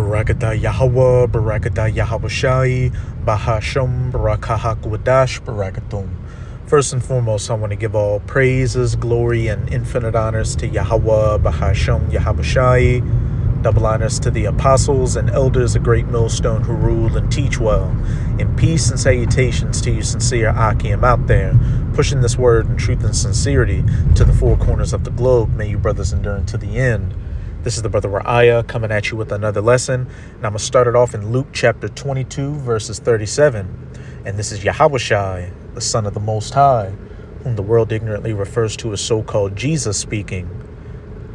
Barakatah Yahweh, Barakatah Yahweh Shai, Bahasham, Barakahak Barakatum. First and foremost, I want to give all praises, glory, and infinite honors to Yahweh, Bahasham, Yahweh Shai, double honors to the apostles and elders of Great Millstone who rule and teach well. In peace and salutations to you sincere Akim out there, pushing this word in truth and sincerity to the four corners of the globe. May you brothers endure unto the end. This is the brother Ra'aya coming at you with another lesson, and I'm going to start it off in Luke chapter 22, verses 37. And this is Yahweh Shai, the Son of the Most High, whom the world ignorantly refers to as so-called Jesus speaking.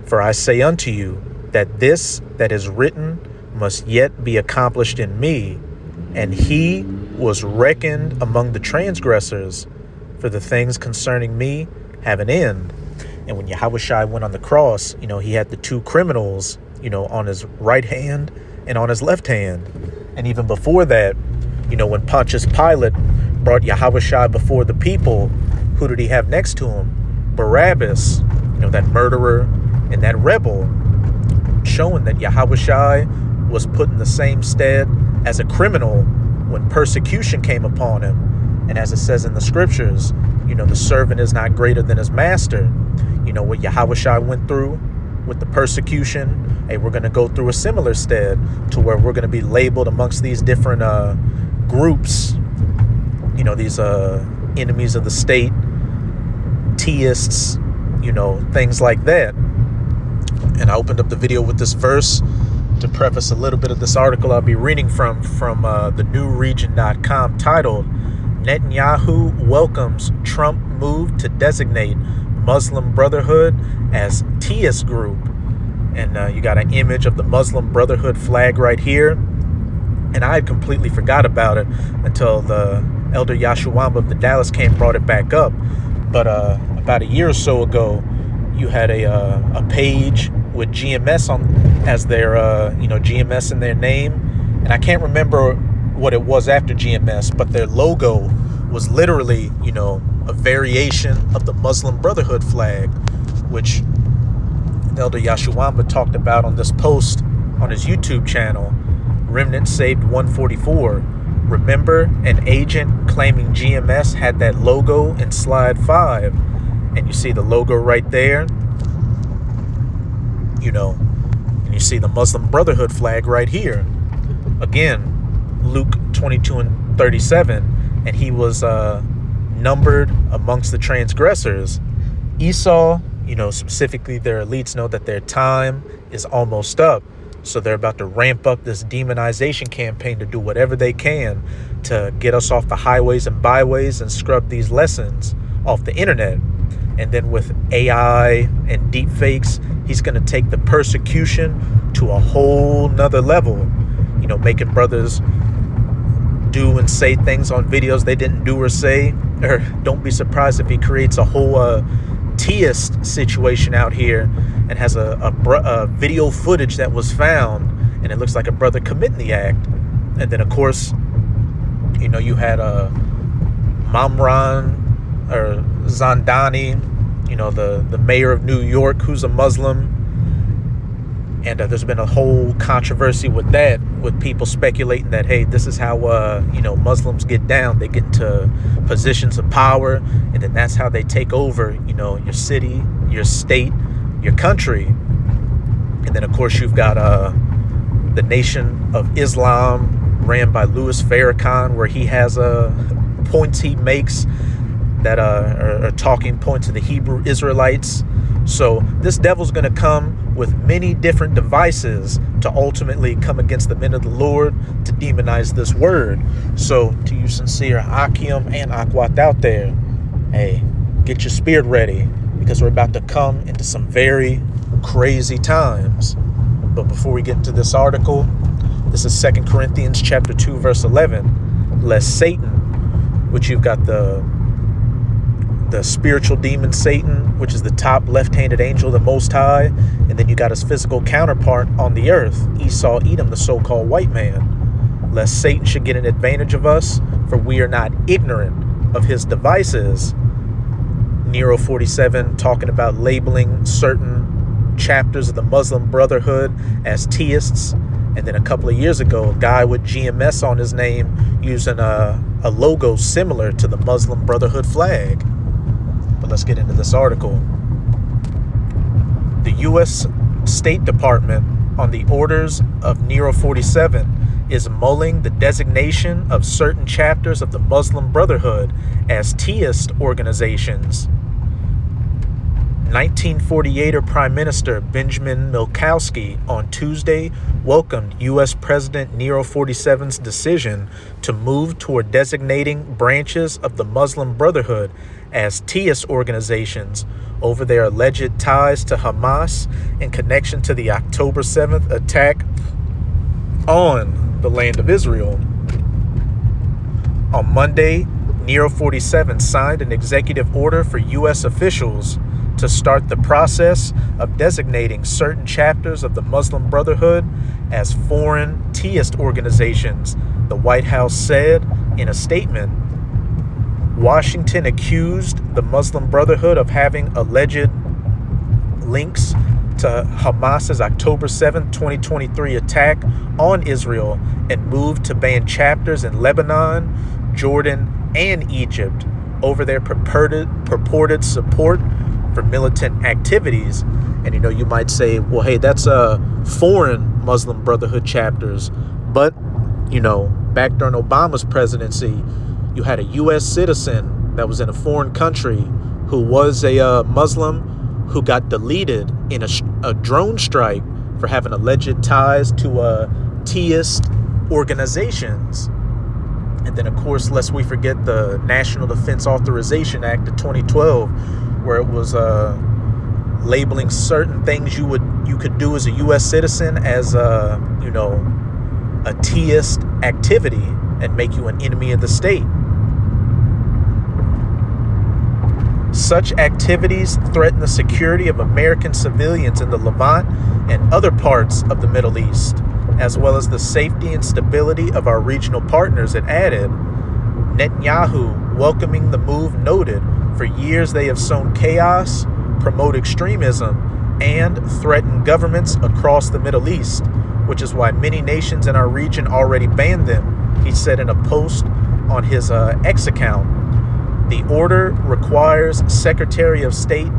For I say unto you, that this that is written must yet be accomplished in me, and he was reckoned among the transgressors, for the things concerning me have an end. And when Yahweh Shai went on the cross, he had the two criminals, on his right hand and on his left hand. And even before that, when Pontius Pilate brought Yahweh Shai before the people, who did he have next to him? Barabbas, that murderer and that rebel, showing that Yahweh Shai was put in the same stead as a criminal when persecution came upon him. And as it says in the scriptures, the servant is not greater than his master. What Yahweh Shai went through with the persecution, hey, we're going to go through a similar stead to where we're going to be labeled amongst these different groups, these enemies of the state, theists, things like that. And I opened up the video with this verse to preface a little bit of this article I'll be reading from the newregion.com, titled Netanyahu welcomes Trump move to designate Muslim Brotherhood as theist group. And you got an image of the Muslim Brotherhood flag right here. And I had completely forgot about it until the Elder Yashuamba of the Dallas camp brought it back up. But about a year or so ago, you had a page with GMS as their GMS in their name, and I can't remember what it was after GMS, but their logo was literally a variation of the Muslim Brotherhood flag, which Elder Yashuamba talked about on this post on his YouTube channel, Remnant Saved 144. Remember, an agent claiming GMS had that logo in slide 5, and you see the logo right there, and you see the Muslim Brotherhood flag right here. Again, Luke 22 and 37, and he was numbered amongst the transgressors. Esau, specifically their elites know that their time is almost up. So they're about to ramp up this demonization campaign to do whatever they can to get us off the highways and byways and scrub these lessons off the internet. And then with AI and deep fakes, he's going to take the persecution to a whole nother level, making brothers do and say things on videos they didn't do or say. Or don't be surprised if he creates a whole theist situation out here and has a video footage that was found, and it looks like a brother committing the act. And then, of course, you had Mamran or Zandani, the mayor of New York, who's a Muslim. And there's been a whole controversy with that, with people speculating that, hey, this is how, Muslims get down. They get into positions of power, and then that's how they take over, your city, your state, your country. And then, of course, you've got the Nation of Islam ran by Louis Farrakhan, where he has points he makes that are talking points to the Hebrew Israelites. So this devil's going to come with many different devices to ultimately come against the men of the Lord to demonize this word. So to you sincere Akim and Akwat out there, hey, get your spirit ready, because we're about to come into some very crazy times. But before we get into this article, this is 2 Corinthians chapter 2, verse 11. Lest Satan, which you've got the spiritual demon Satan, which is the top left-handed angel of the Most High, and then you got his physical counterpart on the earth, Esau Edom, the so-called white man. Lest Satan should get an advantage of us, for we are not ignorant of his devices. Nero 47 talking about labeling certain chapters of the Muslim Brotherhood as theists, And then a couple of years ago, a guy with GMS on his name using a logo similar to the Muslim Brotherhood flag. But let's get into this article. The U.S. State Department, on the orders of Nero 47, is mulling the designation of certain chapters of the Muslim Brotherhood as theist organizations. 1948 Prime Minister Benjamin Milkowski on Tuesday welcomed U.S. President Nero 47's decision to move toward designating branches of the Muslim Brotherhood as theist organizations over their alleged ties to Hamas in connection to the October 7th attack on the land of Israel. On Monday, Nero 47 signed an executive order for U.S. officials to start the process of designating certain chapters of the Muslim Brotherhood as foreign theist organizations, the White House said in a statement. Washington accused the Muslim Brotherhood of having alleged links to Hamas's October 7, 2023 attack on Israel and moved to ban chapters in Lebanon, Jordan, and Egypt over their purported support for militant activities. And you might say, well, hey, that's foreign Muslim Brotherhood chapters. But back during Obama's presidency, you had a U.S. citizen that was in a foreign country who was a Muslim who got deleted in a drone strike for having alleged ties to theist organizations. And then, of course, lest we forget the National Defense Authorization Act of 2012, where it was labeling certain things you could do as a U.S. citizen as a theist activity and make you an enemy of the state. Such activities threaten the security of American civilians in the Levant and other parts of the Middle East, as well as the safety and stability of our regional partners, it added. Netanyahu, welcoming the move, noted, for years they have sown chaos, promote extremism, and threaten governments across the Middle East, which is why many nations in our region already banned them, he said in a post on his X account. The order requires Secretary of State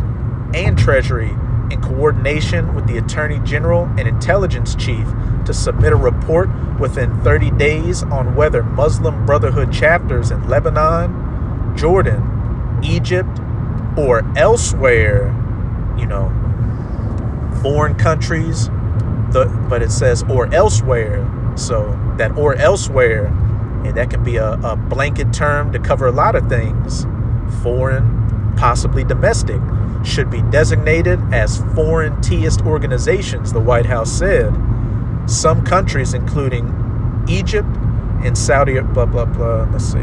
and Treasury, in coordination with the Attorney General and Intelligence Chief, to submit a report within 30 days on whether Muslim Brotherhood chapters in Lebanon, Jordan, Egypt, or elsewhere, foreign countries, but it says or elsewhere. So that or elsewhere, and that can be a blanket term to cover a lot of things. Foreign, possibly domestic, should be designated as foreign theist organizations, the White House said. Some countries, including Egypt and Saudi, blah, blah, blah, let's see.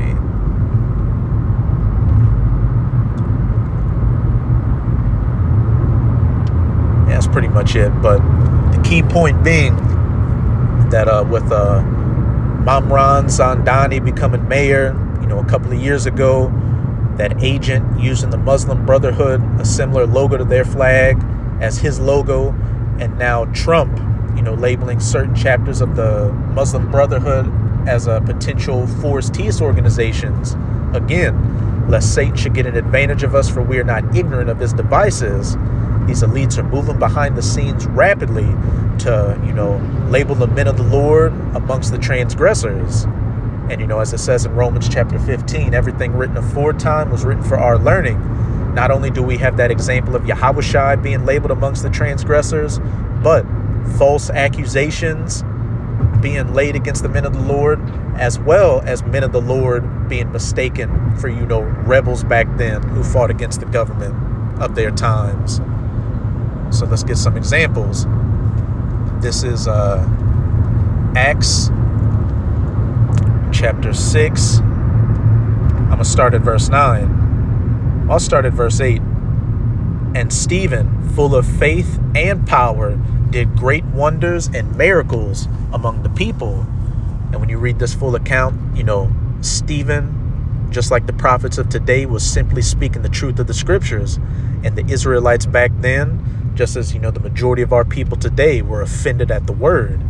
Yeah, that's pretty much it. But the key point being that with Mamran Zandani becoming mayor, a couple of years ago, that agent using the Muslim Brotherhood, a similar logo to their flag as his logo, and now Trump, labeling certain chapters of the Muslim Brotherhood as a potential forced theist organizations. Again, lest Satan should get an advantage of us, for we are not ignorant of his devices. These elites are moving behind the scenes rapidly to, label the men of the Lord amongst the transgressors. And, as it says in Romans chapter 15, everything written aforetime was written for our learning. Not only do we have that example of Yahushua being labeled amongst the transgressors, but false accusations being laid against the men of the Lord, as well as men of the Lord being mistaken for, rebels back then who fought against the government of their times. So let's get some examples. This is Acts chapter 6. I'm going to start at verse 9. I'll start at verse 8. And Stephen, full of faith and power, did great wonders and miracles among the people. And when you read this full account, Stephen, just like the prophets of today, was simply speaking the truth of the scriptures. And the Israelites back then, just as, the majority of our people today, were offended at the word.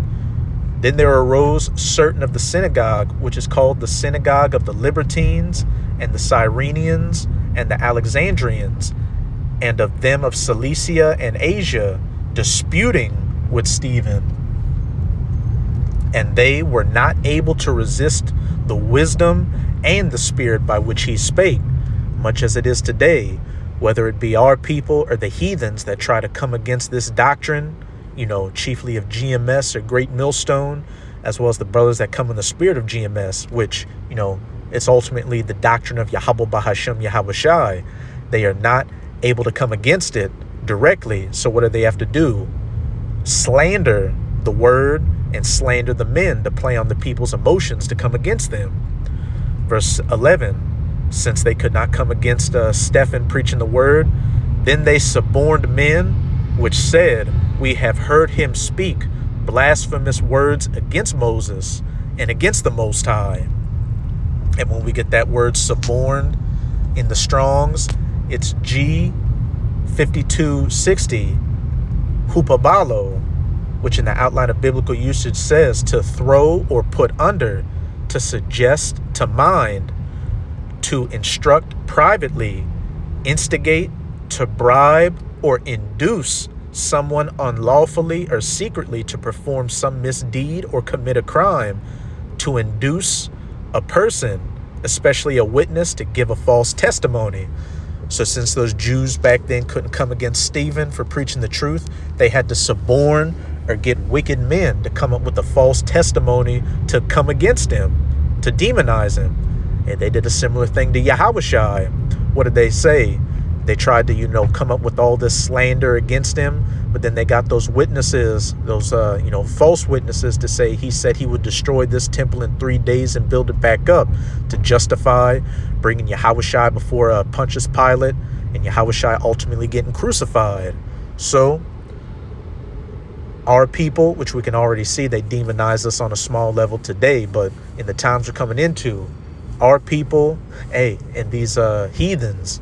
Then there arose certain of the synagogue, which is called the synagogue of the Libertines, and the Cyrenians, and the Alexandrians, and of them of Cilicia and Asia, disputing with Stephen. And they were not able to resist the wisdom and the spirit by which he spake, much as it is today, whether it be our people or the heathens that try to come against this doctrine, chiefly of GMS or Great Millstone, as well as the brothers that come in the spirit of GMS, which, it's ultimately the doctrine of Yahweh Bahashem Yahweh Shai. They are not able to come against it directly. So what do they have to do? Slander the word and slander the men to play on the people's emotions to come against them. Verse 11, since they could not come against Stephen preaching the word, then they suborned men, which said, we have heard him speak blasphemous words against Moses and against the Most High. And when we get that word suborned in the Strongs, it's G5260, hupabalo, which in the outline of biblical usage says to throw or put under, to suggest, to mind, to instruct privately, instigate, to bribe or induce someone unlawfully or secretly to perform some misdeed or commit a crime, to induce a person, especially a witness, to give a false testimony. So since those Jews back then couldn't come against Stephen for preaching the truth, they had to suborn or get wicked men to come up with a false testimony to come against him, to demonize him. And they did a similar thing to Yahweh Shai. What did they say? They tried to, come up with all this slander against him, but then they got those witnesses, those, false witnesses to say he said he would destroy this temple in 3 days and build it back up, to justify bringing Yahweh Shai before Pontius Pilate and Yahweh Shai ultimately getting crucified. So our people, which we can already see, they demonize us on a small level today, but in the times we're coming into, our people, and these heathens,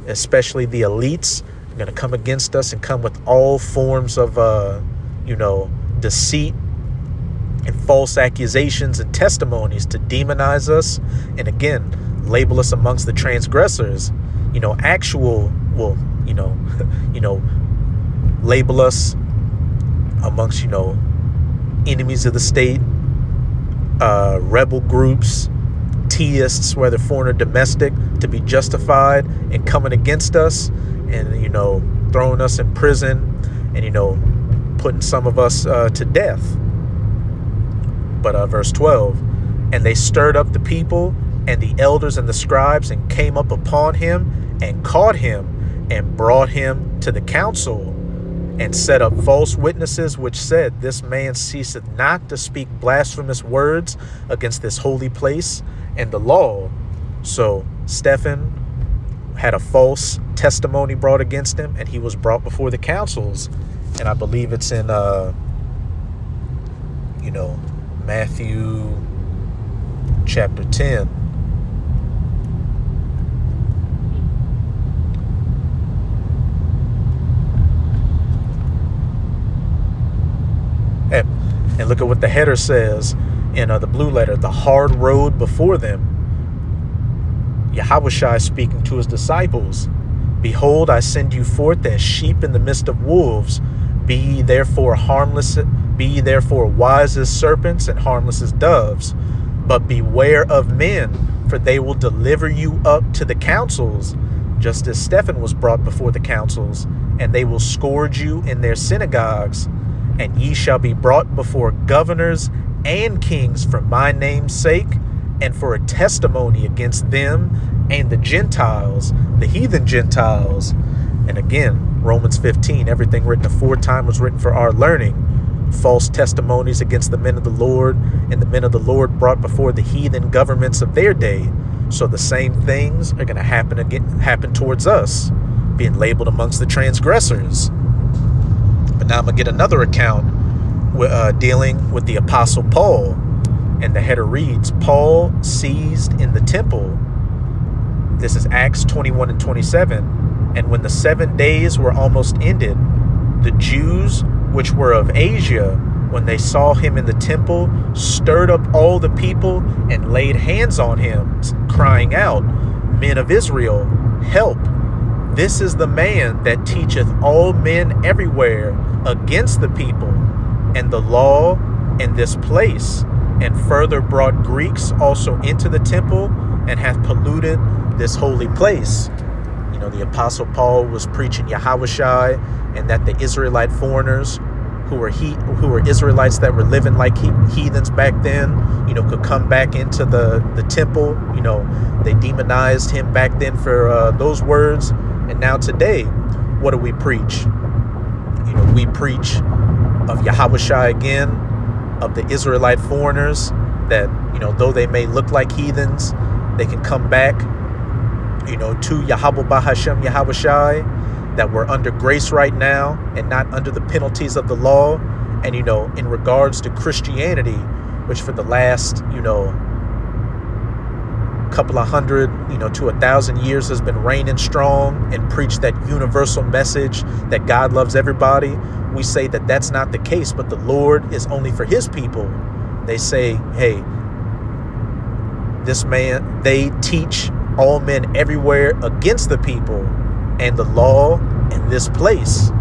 especially the elites, are going to come against us and come with all forms of, deceit and false accusations and testimonies to demonize us. And again, label us amongst the transgressors, label us amongst, enemies of the state, rebel groups, Teists, whether foreign or domestic, to be justified in coming against us and, throwing us in prison and, putting some of us to death. But verse 12, and they stirred up the people and the elders and the scribes and came up upon him and caught him and brought him to the council and set up false witnesses, which said, this man ceaseth not to speak blasphemous words against this holy place and the law. So Stephen had a false testimony brought against him, and he was brought before the councils. And I believe it's in Matthew chapter 10. And look at what the header says in the blue letter, the hard road before them. Yahweh Shai speaking to his disciples. Behold, I send you forth as sheep in the midst of wolves. Be ye therefore harmless, be ye therefore wise as serpents and harmless as doves. But beware of men, for they will deliver you up to the councils, just as Stephen was brought before the councils, and they will scourge you in their synagogues. And ye shall be brought before governors and kings for my name's sake, and for a testimony against them and the Gentiles, the heathen Gentiles. And again, Romans 15, everything written aforetime was written for our learning. False testimonies against the men of the Lord, and the men of the Lord brought before the heathen governments of their day. So the same things are going to happen towards us, being labeled amongst the transgressors. But now I'm going to get another account dealing with the Apostle Paul. And the header reads, Paul seized in the temple. This is Acts 21 and 27. And when the 7 days were almost ended, the Jews which were of Asia when they saw him in the temple, stirred up all the people and laid hands on him, crying out, Men of Israel, help! This is the man that teacheth all men everywhere against the people and the law in this place, and further brought Greeks also into the temple, and hath polluted this holy place. You know, the Apostle Paul was preaching Yahawashi, and that the Israelite foreigners who were Israelites that were living like heathens back then, you know, could come back into the temple. You know, they demonized him back then for those words. And now today, what do we preach? You know, we preach of Yahawashi again, of the Israelite foreigners that, you know, though they may look like heathens, they can come back, you know, to Yahweh Bahashem Yahawashi, that we're under grace right now and not under the penalties of the law. And, you know, in regards to Christianity, which for the last, you know, couple of hundred, you know, to 1,000 years has been reigning strong and preached that universal message that God loves everybody. We say that that's not the case, but the Lord is only for his people. They say, hey, this man, they teach all men everywhere against the people and the law in this place.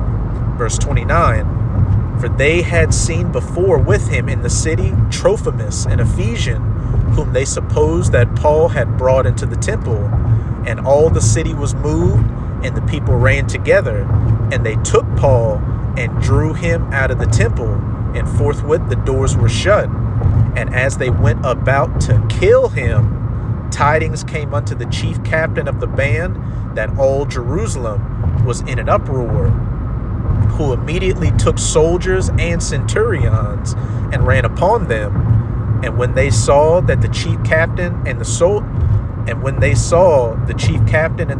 Verse 29, for they had seen before with him in the city Trophimus, an Ephesian, whom they supposed that Paul had brought into the temple. And all the city was moved, and the people ran together, and they took Paul and drew him out of the temple, and forthwith the doors were shut. And as they went about to kill him, tidings came unto the chief captain of the band that all Jerusalem was in an uproar, who immediately took soldiers and centurions and ran upon them. And when they saw that the chief captain and the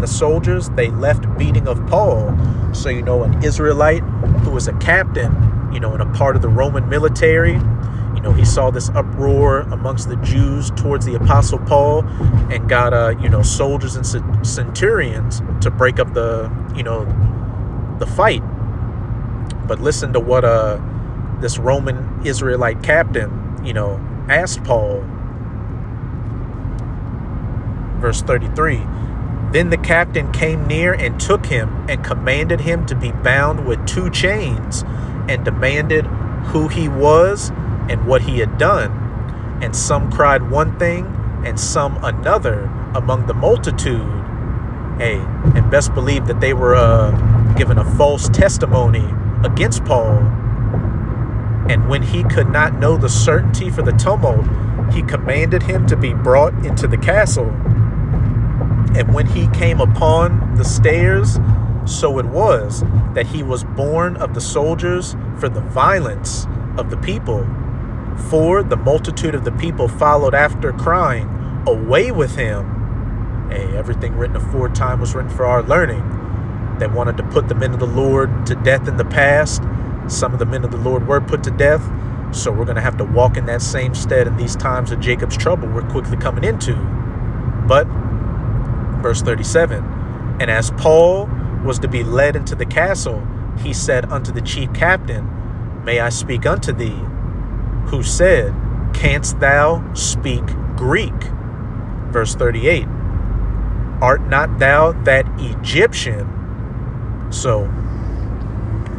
soldiers, they left beating of Paul. So, you know, an Israelite who was a captain, you know, and a part of the Roman military, you know, he saw this uproar amongst the Jews towards the Apostle Paul, and got, you know, soldiers and centurions to break up the, you know, the fight. But listen to what this Roman Israelite captain, you know, asked Paul. Verse 33, then the captain came near and took him and commanded him to be bound with 2 chains, and demanded who he was and what he had done. And some cried one thing and some another among the multitude. Hey, and best believe that they were given a false testimony against Paul. And when he could not know the certainty for the tumult, he commanded him to be brought into the castle. And when he came upon the stairs, so it was that he was borne of the soldiers for the violence of the people. For the multitude of the people followed after, crying, away with him. Hey, everything written aforetime was written for our learning. They wanted to put the men of the Lord to death in the past. Some of the men of the Lord were put to death, so we're going to have to walk in that same stead in these times of Jacob's trouble we're quickly coming into. But, verse 37, and as Paul was to be led into the castle, he said unto the chief captain, may I speak unto thee? Who said, canst thou speak Greek? Verse 38, art not thou that Egyptian? So,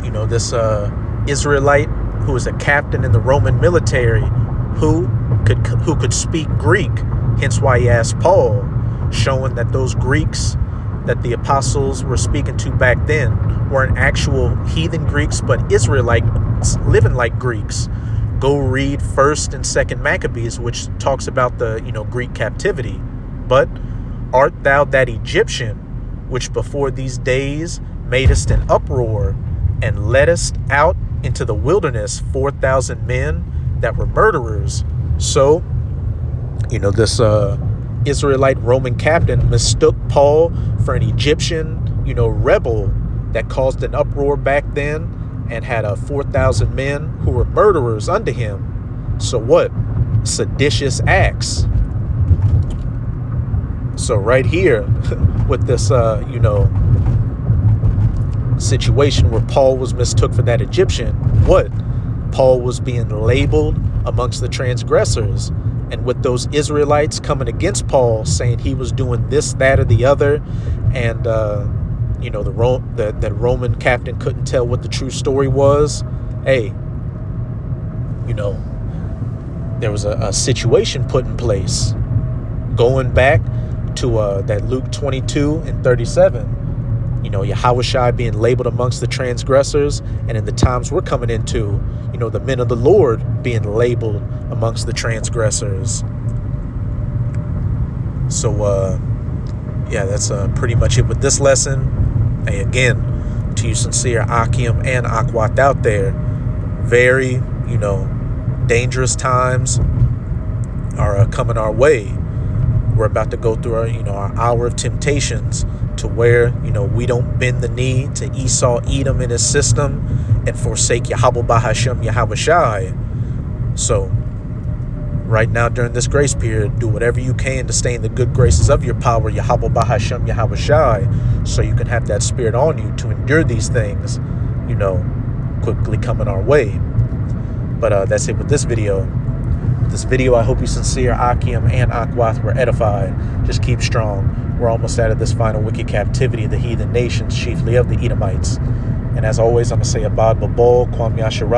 you know, this Israelite who was a captain in the Roman military, who could speak Greek, hence why he asked Paul, showing that those Greeks that the apostles were speaking to back then weren't actual heathen Greeks, but Israelites living like Greeks. Go read 1st and 2nd Maccabees, which talks about the, you know, Greek captivity. But art thou that Egyptian, which before these days madest an uproar, and leddest out into the wilderness 4,000 men that were murderers? So, you know, this Israelite Roman captain mistook Paul for an Egyptian, you know, rebel that caused an uproar back then, and had 4,000 men who were murderers under him. So what? Seditious acts. So right here with this, you know, situation where Paul was mistook for that Egyptian, what? Paul was being labeled amongst the transgressors, and with those Israelites coming against Paul, saying he was doing this, that, or the other, and that Roman captain couldn't tell what the true story was. Hey, there was a situation put in place, going back to that Luke 22 and 37. Yahushua being labeled amongst the transgressors, and in the times we're coming into, the men of the Lord being labeled amongst the transgressors. So, that's pretty much it with this lesson. Hey, again, to you sincere Akim and Akwat out there, very, dangerous times are coming our way. We're about to go through our hour of temptations, to where, we don't bend the knee to Esau, Edom, and his system, and forsake Yahweh Bahashem, Yahawashi. So, right now during this grace period, do whatever you can to stay in the good graces of your power, Yahweh Bahashem, Yahawashi, so you can have that spirit on you to endure these things, quickly coming our way. But that's it with this video. I hope you sincere Akim and Akwath were edified. Just keep strong. We're almost out of this final wicked captivity of the heathen nations, chiefly of the Edomites. And as always, I'm going to say Abad Babal, Kwam Yasharal.